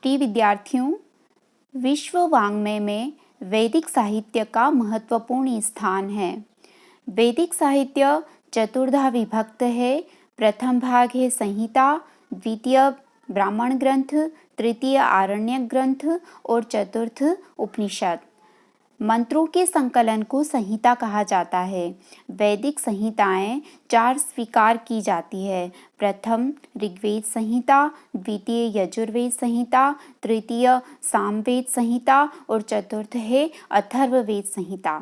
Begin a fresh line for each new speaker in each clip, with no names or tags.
प्रिय विद्यार्थियों, विश्व वाङ्मय में वैदिक साहित्य का महत्वपूर्ण स्थान है। वैदिक साहित्य चतुर्धा विभक्त है। प्रथम भाग है संहिता, द्वितीय ब्राह्मण ग्रंथ, तृतीय आरण्यक ग्रंथ और चतुर्थ उपनिषद। मंत्रों के संकलन को संहिता कहा जाता है। वैदिक संहिताएं 4 स्वीकार की जाती है। प्रथम ऋग्वेद संहिता, द्वितीय यजुर्वेद संहिता, तृतीय सामवेद संहिता और चतुर्थ है अथर्ववेद संहिता।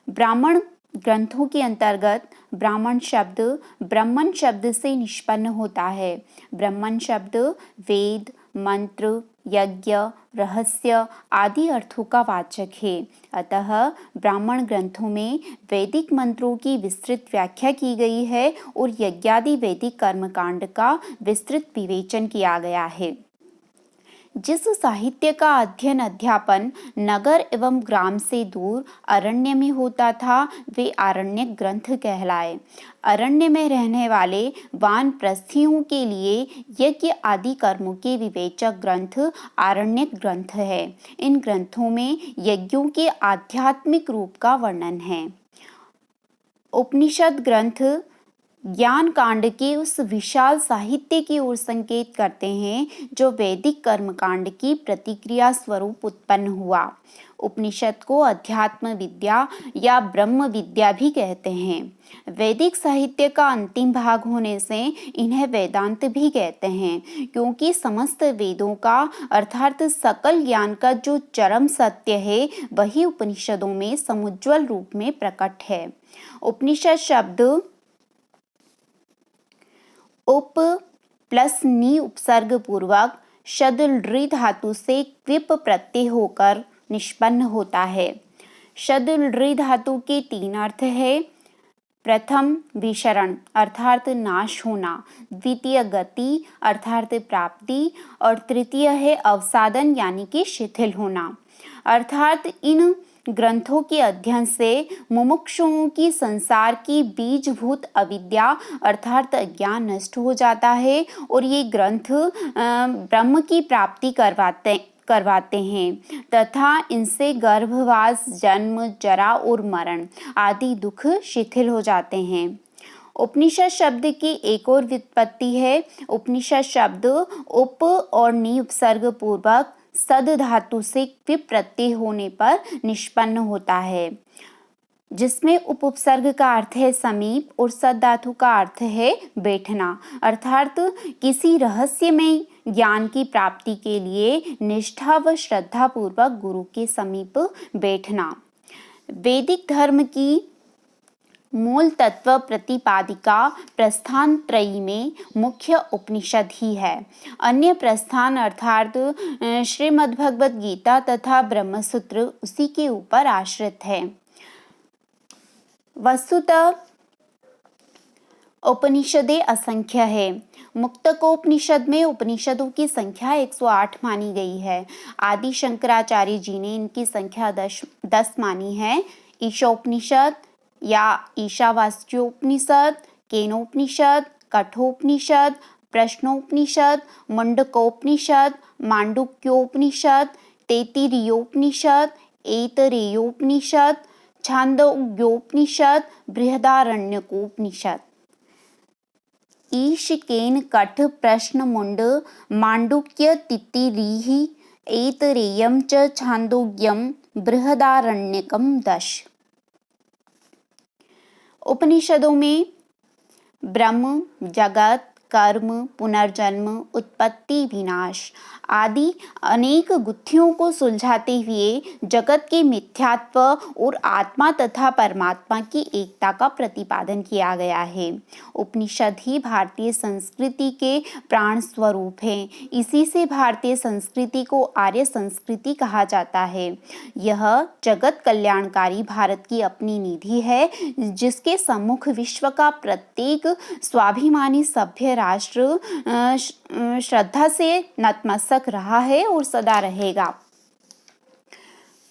ब्राह्मण ग्रंथों के अंतर्गत ब्राह्मण शब्द ब्रह्मन शब्द से निष्पन्न होता है। ब्रह्मन शब्द वेद, मंत्र, यज्ञ, रहस्य आदि अर्थों का वाचक है। अतः ब्राह्मण ग्रंथों में वैदिक मंत्रों की विस्तृत व्याख्या की गई है और यज्ञादि वैदिक कर्मकांड का विस्तृत विवेचन किया गया है। जिस साहित्य का अध्ययन अध्यापन नगर एवं ग्राम से दूर अरण्य में होता था वे आरण्यक ग्रंथ कहलाए। अरण्य में रहने वाले वानप्रस्थियों के लिए यज्ञ आदि कर्मों के विवेचक ग्रंथ आरण्यक ग्रंथ है। इन ग्रंथों में यज्ञों के आध्यात्मिक रूप का वर्णन है। उपनिषद ग्रंथ ज्ञान कांड के उस विशाल साहित्य की ओर संकेत करते हैं जो वैदिक कर्मकांड की प्रतिक्रिया स्वरूप उत्पन्न हुआ। उपनिषद को अध्यात्म विद्या या ब्रह्म विद्या भी कहते हैं। वैदिक साहित्य का अंतिम भाग होने से इन्हें वेदांत भी कहते हैं, क्योंकि समस्त वेदों का अर्थात सकल ज्ञान का जो चरम सत्य है वही उपनिषदों में समुज्ज्वल रूप में प्रकट है। उपनिषद शब्द उप प्लस नी उपसर्ग पूर्वक शद लृ धातु से क्विप प्रत्यय होकर निष्पन्न होता है। शद लृ धातु के 3 अर्थ है। प्रथम विशरण अर्थात नाश होना, द्वितीय गति अर्थात प्राप्ति और तृतीय है अवसादन यानी कि शिथिल होना। अर्थात इन ग्रंथों के अध्ययन से मुमुक्षुओं की संसार की बीजभूत अविद्या अर्थात अज्ञान नष्ट हो जाता है और ये ग्रंथ ब्रह्म की प्राप्ति करवाते हैं तथा इनसे गर्भवास, जन्म, जरा और मरण आदि दुख शिथिल हो जाते हैं। उपनिषद शब्द की एक और व्युत्पत्ति है। उपनिषद शब्द उप और नी उपसर्ग पूर्वक सद धातु से क्विप प्रत्यय होने पर निष्पन्न होता है, जिसमें उपसर्ग का अर्थ है समीप और सद धातु का अर्थ है बैठना, अर्थात किसी रहस्यमय ज्ञान की प्राप्ति के लिए निष्ठा व श्रद्धा पूर्वक गुरु के समीप बैठना। वैदिक धर्म की मूल तत्व प्रतिपादिका प्रस्थान त्रयी में मुख्य उपनिषद ही है। अन्य प्रस्थान अर्थात श्रीमद्भगवद गीता तथा ब्रह्मसूत्र उसी के ऊपर आश्रित है। वस्तुतः उपनिषदें असंख्य है। मुक्तकोपनिषद में उपनिषदों की संख्या 108 मानी गई है। आदि शंकराचार्य जी ने इनकी संख्या 10 मानी है। ईशोपनिषद या ईशावास्योपनिषद, केनोपनिषद, कठोपनिषद, प्रश्नोपनिषद, मुंडकोपनिषद, मांडुक्योपनिषद, तैत्तिरीयोपनिषद, ऐतरेयोपनिषद, छांदोग्योपनिषद, बृहदारण्यकोपनिषद। ईश, केन, कठ, प्रश्न, मुंड, मांडुक्य, तैत्तिरीः, ऐतरेयं च छांदोग्यं, बृहदारण्यकं 10। उपनिषदों में ब्रह्म, जगत, कर्म, पुनर्जन्म, उत्पत्ति, विनाश आदि अनेक गुत्थियों को सुलझाते हुए जगत के मिथ्यात्व और आत्मा तथा परमात्मा की एकता का प्रतिपादन किया गया है। उपनिषद ही भारतीय संस्कृति के प्राण स्वरूप हैं। इसी से भारतीय संस्कृति को आर्य संस्कृति कहा जाता है। यह जगत कल्याणकारी भारत की अपनी निधि है, जिसके सम्मुख विश्व का प्रत्येक स्वाभिमानी सभ्य राष्ट्र श्रद्धा से नतमस्तक रहा है और सदा रहेगा।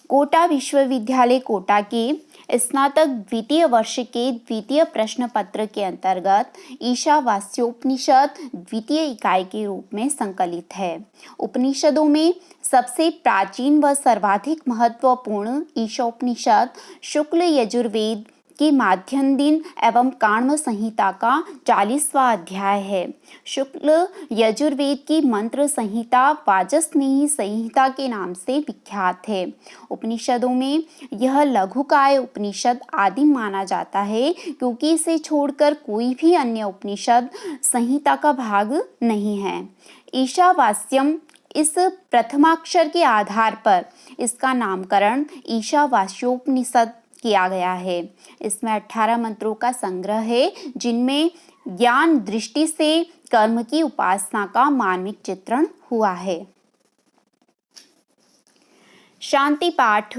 कोटा विश्वविद्यालय कोटा के स्नातक द्वितीय वर्ष के द्वितीय प्रश्न पत्र के अंतर्गत ईशावास्योपनिषद द्वितीय इकाई के रूप में संकलित है। उपनिषदों में सबसे प्राचीन व सर्वाधिक महत्वपूर्ण ईशोपनिषद शुक्ल यजुर्वेद की माध्यम दिन एवं काण्व संहिता का 40वां अध्याय है। शुक्ल यजुर्वेद की मंत्र संहिता वाजस्नेही संहिता के नाम से विख्यात है। उपनिषदों में यह लघुकाय उपनिषद आदिम माना जाता है क्योंकि इसे छोड़कर कोई भी अन्य उपनिषद संहिता का भाग नहीं है। ईशावास्यम इस प्रथमाक्षर के आधार पर इसका नामकरण ईशावास्योपनिषद किया गया है। इसमें 18 मंत्रों का संग्रह है जिनमें ज्ञान दृष्टि से कर्म की उपासना का मार्मिक चित्रण हुआ है। शांति पाठ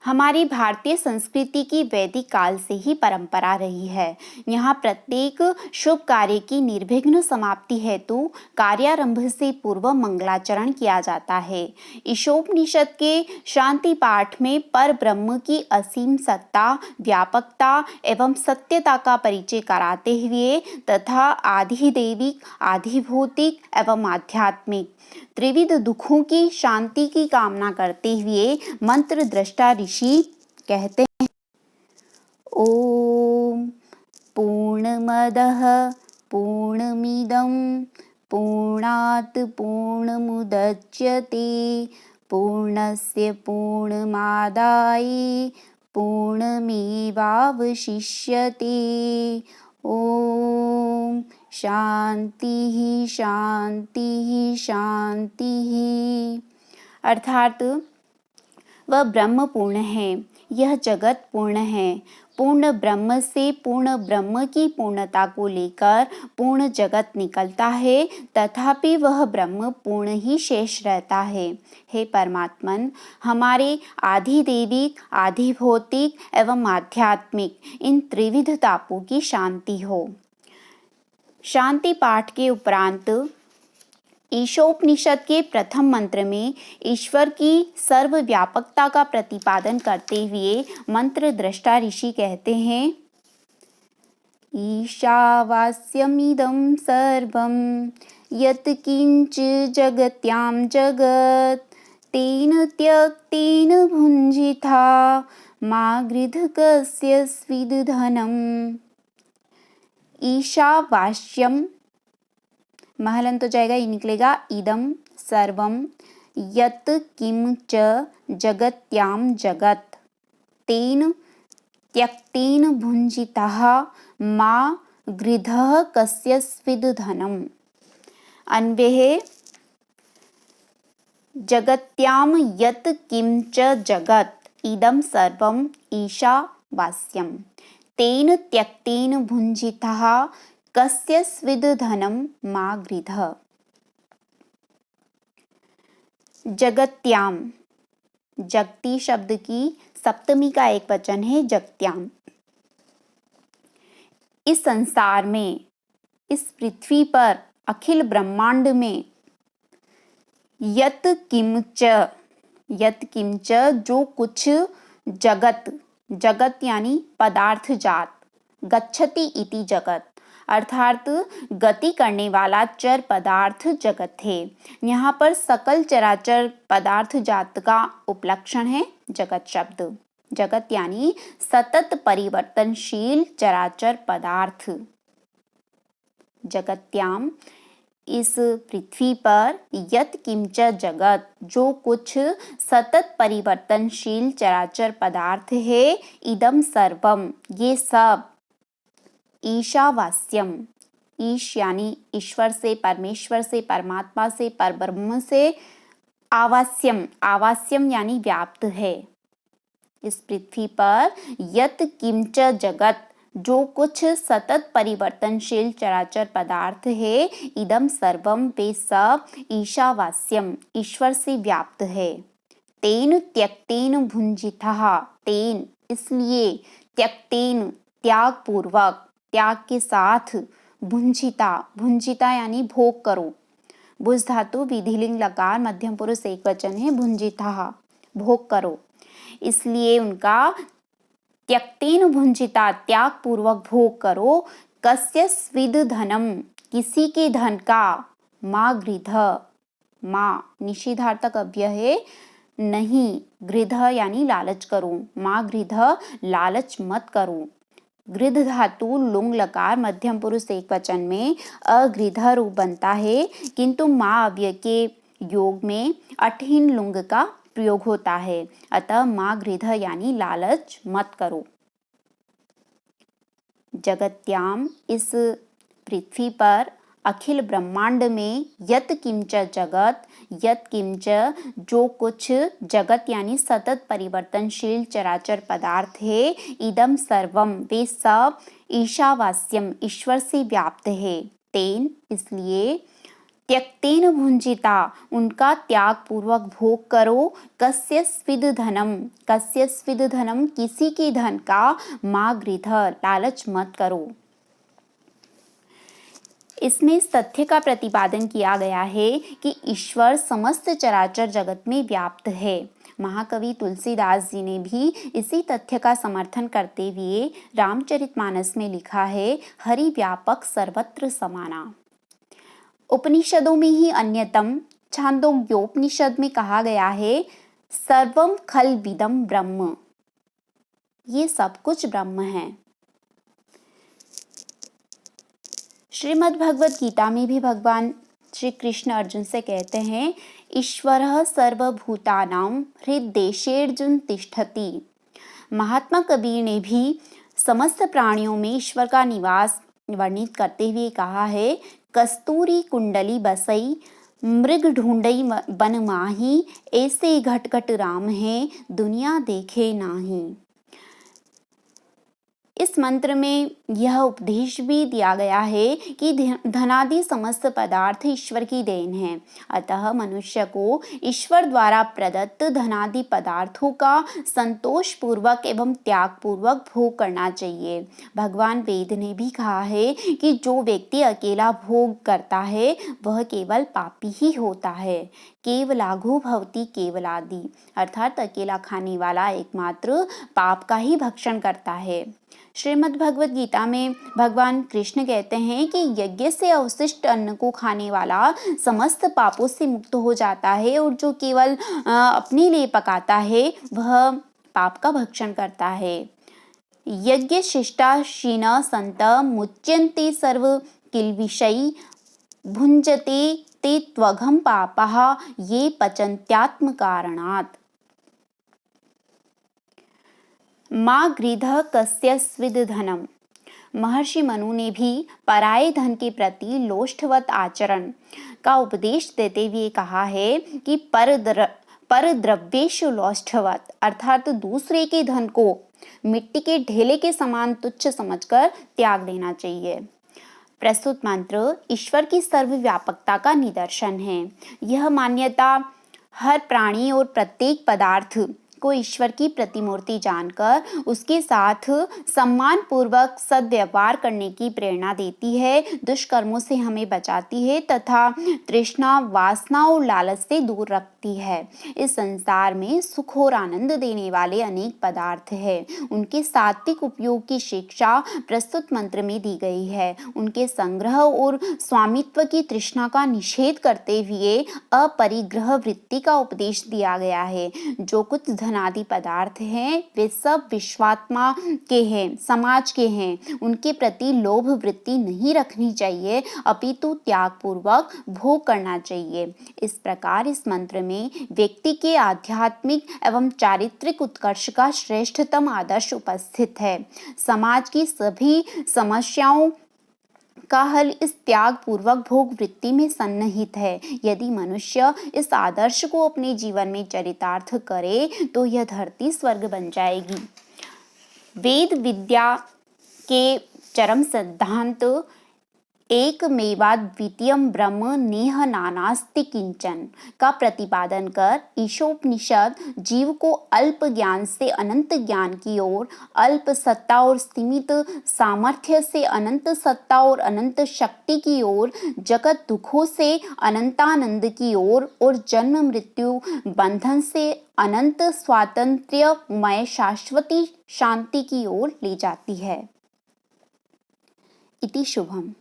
हमारी भारतीय संस्कृति की वैदिक काल से ही परंपरा रही है। यहाँ प्रत्येक शुभ कार्य की निर्विघ्न समाप्ति हेतु कार्यारंभ से पूर्व मंगलाचरण किया जाता है। ईशोपनिषद के शांति पाठ में पर ब्रह्म की असीम सत्ता, व्यापकता एवं सत्यता का परिचय कराते हुए तथा आधिदैविक, आधिभौतिक एवं आध्यात्मिक त्रिविध दुखों की शांति की कामना करते हुए मंत्र दृष्टा ऋषि कहते हैं, ओम पूर्णमदः पूर्णमिदं पूर्णात् पूर्णमुदच्यते पूर्णस्य पूर्णमादाय पूर्णमेवावशिष्यते। ओम शांति शांति शांति। अर्थात वह ब्रह्म पूर्ण है, यह जगत पूर्ण है। पूर्ण ब्रह्म से पूर्ण ब्रह्म की पूर्णता को लेकर पूर्ण जगत निकलता है, तथापि वह ब्रह्म पूर्ण ही शेष रहता है। हे परमात्मन, हमारे आधिदैविक, आधिभौतिक एवं आध्यात्मिक इन त्रिविध तापों की शांति हो। शांति पाठ के उपरांत ईशोपनिषद के प्रथम मंत्र में ईश्वर की सर्वव्यापकता का प्रतिपादन करते हुए मंत्र दृष्टा ऋषि कहते हैं, ईशावास्यमिदं सर्वं यत् किंच जगत्यां जगत् तेन त्यक्तेन भुञ्जिता मा गृधकस्य स्विदधनम्। ईशावास्यम महलन तो जाएगा, ये निकलेगा इदम सर्वम यत् किम च जगत्याम जगत तेन त्यक्तेन भुञ्जितः मा गृधः कस्य स्विद धनम्। अन्वये जगत्याम यत् किम च जगत इदम सर्वम ईशावास्यम तेन त्यक्तेन भुञ्जितः कस्य स्विद धनम मा गृधः। जगत्याम जगती शब्द की सप्तमी का एक वचन है जगत्याम। इस संसार में, इस पृथ्वी पर, अखिल ब्रह्मांड में यत् किंच जो कुछ जगत, जगत यानी पदार्थ जात, गच्छति इति जगत अर्थात गति करने वाला चर पदार्थ जगत है। यहाँ पर सकल चराचर पदार्थ जात का उपलक्षण है जगत शब्द। जगत यानी सतत परिवर्तनशील चराचर पदार्थ। जगत्याम इस पृथ्वी पर यत् किंच जगत जो कुछ सतत परिवर्तनशील चराचर पदार्थ है, इदम सर्वम ये सब, ईशावास्यम ईश यानी ईश्वर से, परमेश्वर से, परमात्मा से, परब्रह्म से, आवास्यम आवास्यम यानी व्याप्त है। इस पृथ्वी पर यत् किंच जगत जो कुछ सतत परिवर्तनशील चराचर पदार्थ है, इदम सर्वम वे सब, ईशावास्यम ईश्वर से व्याप्त है। तेन त्यक्तेन भुञ्जितः तेन इसलिए, त्यक्तेन त्याग पूर्वक, त्याग के साथ, भुञ्जिता भुञ्जिता यानी भोग करो। भुज धातु विधिलिंग लकार मध्यम पुरुष एक वचन है, भुञ्जितः भोग करो। इसलिए उनका त्यक्तेन भुंजिता, त्याग पूर्वक भोग करो, कस्य स्विद धनम, किसी के धन का, माँ गृध, माँ निषेधार्थक अव्यय है, नहीं, गृध यानी लालच करो, माँ गृध लालच मत करो। गृध धातु लुंग लकार मध्यम पुरुष एक वचन में अगृध रूप बनता है, किंतु माँ अव्यय के योग में अठहीन लुंग का प्रयोग होता है, अतः माँ गृध यानी लालच मत करो। जगत्याम, इस पृथ्वी पर, अखिल ब्रह्मांड में, यत किंच जगत, यत किंच जो कुछ, जगत यानी सतत परिवर्तनशील चराचर पदार्थ है, इदम सर्वम वे सब, ईशावास्यम ईश्वर से व्याप्त है, तेन इसलिए, त्यक्तेन भुंजिता उनका त्याग पूर्वक भोग करो, कस्य स्विद धनम, कस्य स्विद धनम किसी के धन का, माँ गृध लालच मत करो। इसमें इस तथ्य का प्रतिपादन किया गया है कि ईश्वर समस्त चराचर जगत में व्याप्त है। महाकवि तुलसीदास जी ने भी इसी तथ्य का समर्थन करते हुए रामचरितमानस में लिखा है, हरि व्यापक सर्वत्र समाना। उपनिषदों में ही अन्यतम छांदोग्योपनिषद में कहा गया है, सर्वम खल विदम ब्रह्म, ये सब कुछ ब्रह्म है। श्रीमद् भगवत गीता में भी भगवान श्री कृष्ण अर्जुन से कहते हैं, ईश्वरः सर्वभूतानां हृद्देशेर्जुन तिष्ठति। महात्मा कबीर ने भी समस्त प्राणियों में ईश्वर का निवास वर्णित करते हुए कहा है, कस्तूरी कुंडली बसई मृग ढूंढई बन माही, ऐसे घट घट राम है दुनिया देखे नाही। इस मंत्र में यह उपदेश भी दिया गया है कि धनादि समस्त पदार्थ ईश्वर की देन है, अतः मनुष्य को ईश्वर द्वारा प्रदत्त धनादि पदार्थों का संतोष पूर्वक एवं त्याग पूर्वक भोग करना चाहिए। भगवान वेद ने भी कहा है कि जो व्यक्ति अकेला भोग करता है वह केवल पापी ही होता है। केवलाघो भवति केवलादि, अर्थात अकेला खाने वाला एकमात्र पाप का ही भक्षण करता है। श्रीमद् भगवत गीता में भगवान कृष्ण कहते हैं कि यज्ञ से अवशिष्ट अन्न को खाने वाला समस्त पापों से मुक्त हो जाता है, और जो केवल अपने लिए पकाता है वह पाप का भक्षण करता है। यज्ञ शिष्टाशीन संत मुच्यन्ते सर्व किल्बिषै, भुंजते ते त्वघं पापः ये पचन्त्यात्म कारणात्। माँ गृध कस्य स्विद धनम, महर्षि मनु ने भी पराये धन के प्रति लोष्ठवत आचरण का उपदेश देते हुए कहा है कि पर द्रव्येषु लोष्ठवत, अर्थात दूसरे के धन को मिट्टी के ढेले के समान तुच्छ समझकर त्याग देना चाहिए। प्रस्तुत मंत्र ईश्वर की सर्वव्यापकता का निदर्शन है। यह मान्यता हर प्राणी और प्रत्येक पदार्थ को ईश्वर की प्रतिमूर्ति जानकर उसके साथ सम्मान पूर्वक सद्व्यवहार करने की प्रेरणा देती है, दुष्कर्मों से हमें बचाती है तथा तृष्णा, वासना और लालच से दूर रखती है। इस संसार में सुख और आनंद देने वाले अनेक पदार्थ हैं। उनके सात्विक उपयोग की शिक्षा प्रस्तुत मंत्र में दी गई है। उनके संग्रह और स्वामित्व की तृष्णा का निषेध करते हुए अपरिग्रह वृत्ति का उपदेश दिया गया है। जो कुछ धनादि पदार्थ हैं वे सब विश्वात्मा के हैं, समाज के हैं। उनके प्रति लोभ वृत्ति नहीं रखनी चाहिए, अपितु त्याग पूर्वक भोग करना चाहिए। इस प्रकार इस मंत्र में व्यक्ति के आध्यात्मिक एवं चारित्रिक उत्कर्ष का श्रेष्ठतम आदर्श उपस्थित है। समाज की सभी समस्याओं का हल इस त्याग पूर्वक भोग वृत्ति में सन्निहित है। यदि मनुष्य इस आदर्श को अपने जीवन में चरितार्थ करे तो यह धरती स्वर्ग बन जाएगी। वेद विद्या के चरम सिद्धांत एक मेवाद्वितीयम ब्रह्म नेह नानास्ति किंचन का प्रतिपादन कर ईशोपनिषद जीव को अल्प ज्ञान से अनंत ज्ञान की ओर, अल्प सत्ता और सीमित सामर्थ्य से अनंत सत्ता और अनंत शक्ति की ओर, जगत दुखों से अनंतानंद की ओर और जन्म मृत्यु बंधन से अनंत स्वातंत्र्यमय शाश्वती शांति की ओर ले जाती है। इति शुभम।